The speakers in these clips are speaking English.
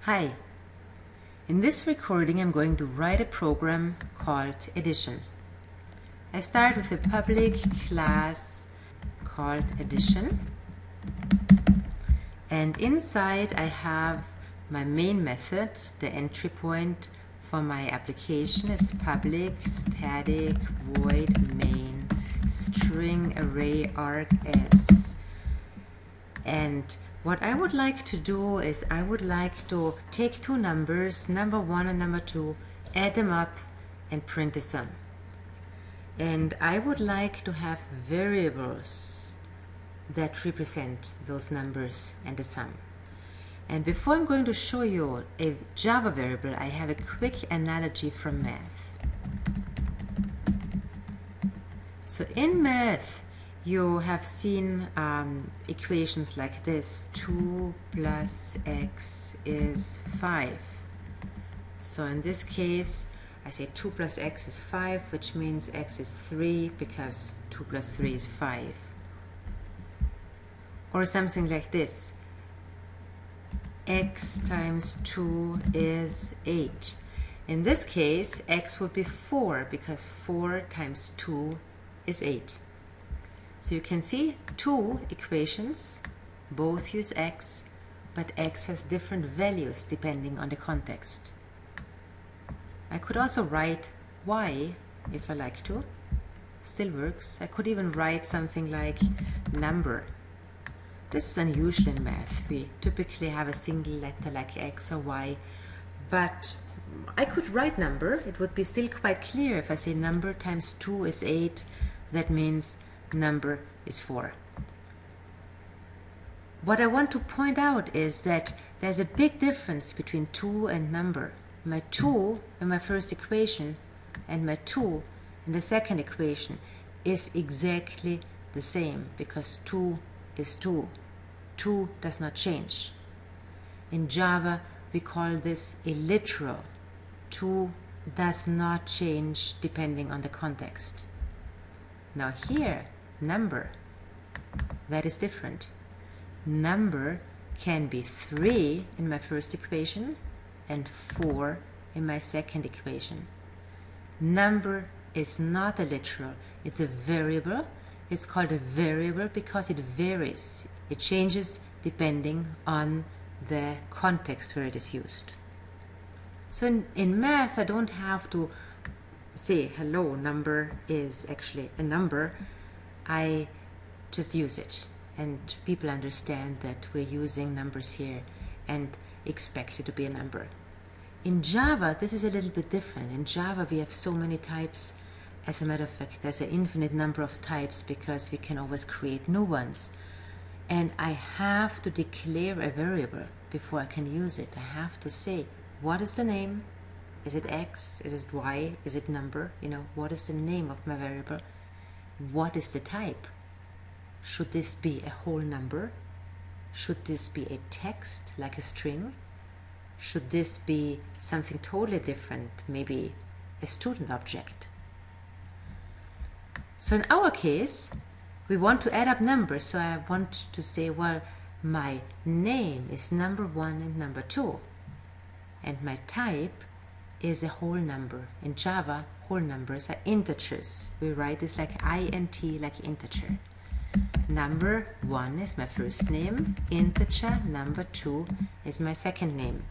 Hi, in this recording I'm going to write a program called addition. I start with a public class called addition, and inside I have my main method, the entry point for my application. It's public static void main string array arg s. And what I would like to do is I would like to take two numbers, number 1 and number 2, add them up and print the sum. And I would like to have variables that represent those numbers and the sum. And before I'm going to show you a Java variable, I have a quick analogy from math. So in math, you have seen equations like this: 2 plus x is 5. So in this case, I say 2 plus x is 5, which means x is 3 because 2 plus 3 is 5. Or something like this: x times 2 is 8. In this case, x would be 4 because 4 times 2 is 8. So you can see two equations, both use x, but x has different values depending on the context. I could also write y if I like to, still works. I could even write something like number. This is unusual in math. We typically have a single letter like x or y, but I could write number. It would be still quite clear if I say number times 2 is 8. That means number is 4. What I want to point out is that there's a big difference between 2 and number. My 2 in my first equation and my 2 in the second equation is exactly the same because 2 is 2. 2 does not change. In Java, we call this a literal. 2 does not change depending on the context. Now here, number, that is different. Number can be 3 in my first equation and 4 in my second equation. Number is not a literal, it's a variable. It's called a variable because it varies. It changes depending on the context where it is used. So in math, I don't have to say, hello, number is actually a number. I just use it, and people understand that we're using numbers here and expect it to be a number. In Java, this is a little bit different. In Java, we have so many types. As a matter of fact, there's an infinite number of types because we can always create new ones. And I have to declare a variable before I can use it. I have to say, what is the name? Is it x? Is it y? Is it number? What is the name of my variable? What is the type? Should this be a whole number? Should this be a text, like a string? Should this be something totally different, maybe a student object? So in our case, we want to add up numbers. So I want to say, well, my name is number 1 and number 2. And my type is a whole number. In Java, whole numbers are integers. We write this like int, like integer. Number 1 is my first name, integer. Number 2 is my second name.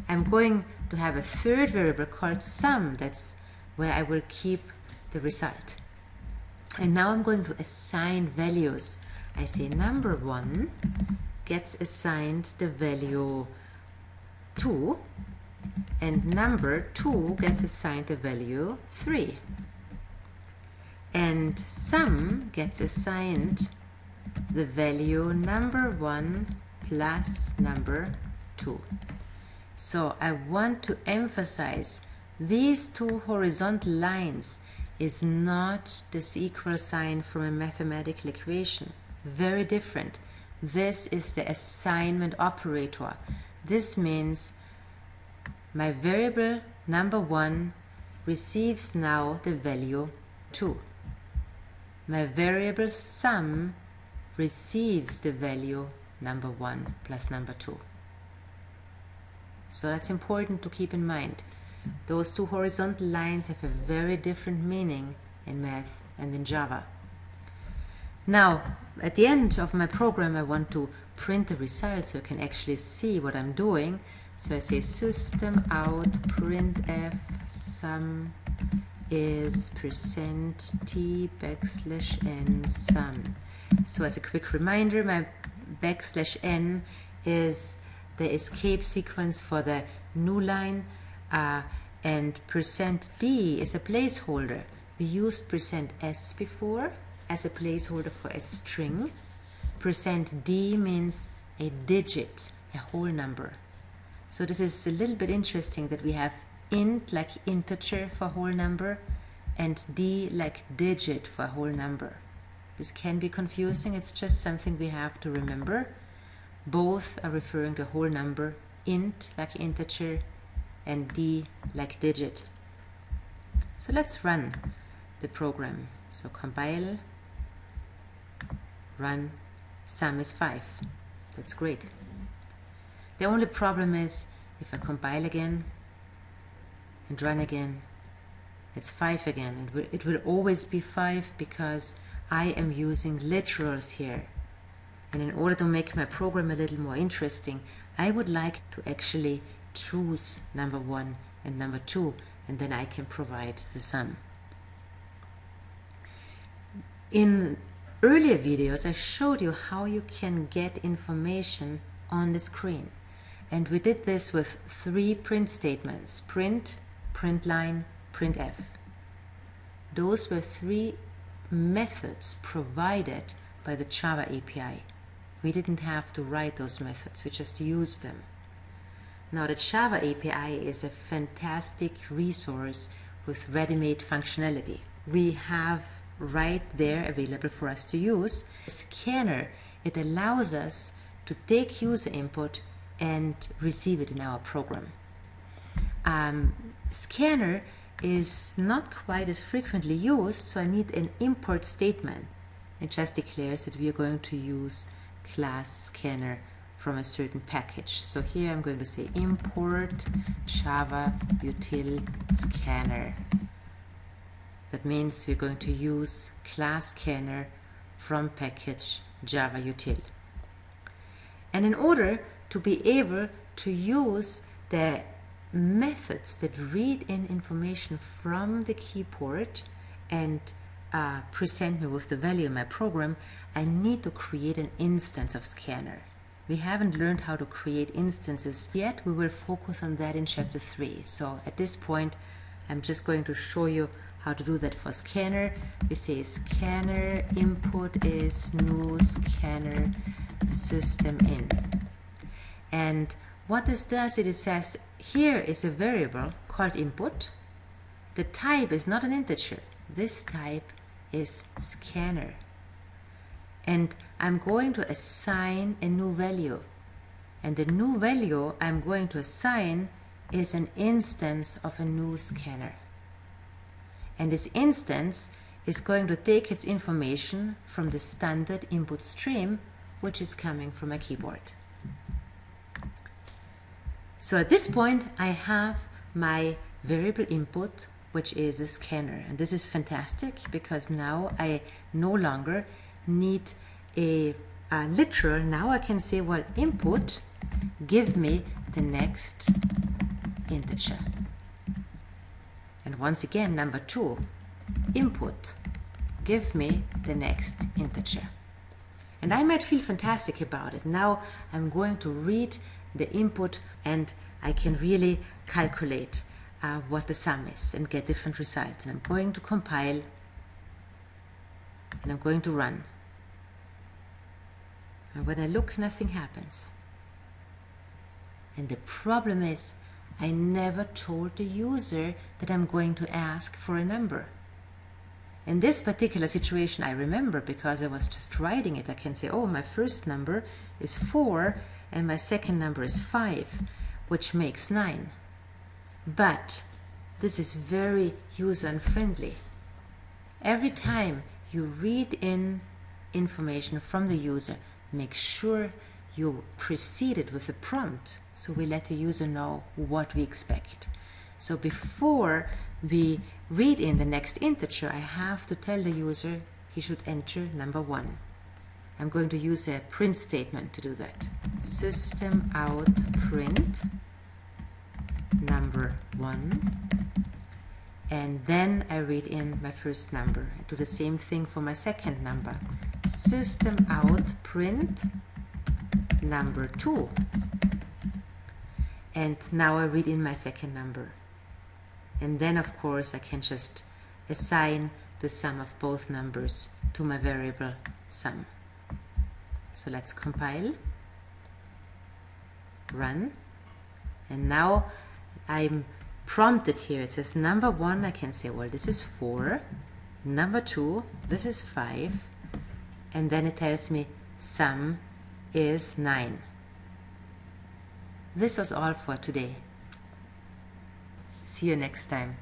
I'm going to have a third variable called sum. That's where I will keep the result. And now I'm going to assign values. I say number 1 gets assigned the value 2, and number 2 gets assigned the value 3. And sum gets assigned the value number 1 plus number 2. So I want to emphasize these two horizontal lines is not this equal sign from a mathematical equation. Very different. This is the assignment operator. This means my variable number 1 receives now the value 2. My variable sum receives the value number 1 plus number 2. So that's important to keep in mind. Those two horizontal lines have a very different meaning in math and in Java. Now, at the end of my program, I want to print the result so I can actually see what I'm doing. So I say system out printf sum is %t\n sum. So as a quick reminder, my \n is the escape sequence for the new line, and %d is a placeholder. We used %s before as a placeholder for a string. %d means a digit, a whole number. So this is a little bit interesting that we have int like integer for whole number and d like digit for whole number. This can be confusing, it's just something we have to remember. Both are referring to whole number, int like integer and d like digit. So let's run the program. So compile, run, sum is 5. That's great. The only problem is if I compile again and run again, it's 5 again, and it will always be 5 because I am using literals here. And in order to make my program a little more interesting, I would like to actually choose number 1 and number 2, and then I can provide the sum. In earlier videos, I showed you how you can get information on the screen. And we did this with 3 print statements: print, printline, printf. Those were 3 methods provided by the Java API. We didn't have to write those methods, we just used them. Now the Java API is a fantastic resource with ready-made functionality. We have right there available for us to use. A scanner, it allows us to take user input and receive it in our program. Scanner is not quite as frequently used, so I need an import statement. It just declares that we are going to use class scanner from a certain package. So here I'm going to say import Java util scanner. That means we're going to use class scanner from package Java util. And in order to be able to use the methods that read in information from the keyboard and present me with the value in my program, I need to create an instance of scanner. We haven't learned how to create instances yet. We will focus on that in chapter 3. So at this point, I'm just going to show you how to do that for scanner. We say scanner input is new scanner system in. And what this does, it says here is a variable called input. The type is not an integer. This type is scanner. And I'm going to assign a new value. And the new value I'm going to assign is an instance of a new scanner. And this instance is going to take its information from the standard input stream, which is coming from a keyboard. So at this point, I have my variable input, which is a scanner. And this is fantastic because now I no longer need a literal. Now I can say, well, input, give me the next integer. And once again, number 2, input, give me the next integer. And I might feel fantastic about it. Now I'm going to read the input and I can really calculate what the sum is and get different results. And I'm going to compile and I'm going to run. And when I look, nothing happens. And the problem is I never told the user that I'm going to ask for a number. In this particular situation, I remember because I was just writing it. I can say, oh, my first number is 4 and my second number is 5, which makes 9. But this is very user-unfriendly. Every time you read in information from the user, make sure you precede it with a prompt, so we let the user know what we expect. So before we read in the next integer, I have to tell the user he should enter number 1. I'm going to use a print statement to do that. System out print number 1, and then I read in my first number. I do the same thing for my second number. System out print number 2, and now I read in my second number. And then of course I can just assign the sum of both numbers to my variable sum. So let's compile, run, and now I'm prompted here. It says number 1, I can say, well, this is 4, number 2, this is 5, and then it tells me sum is 9. This was all for today. See you next time.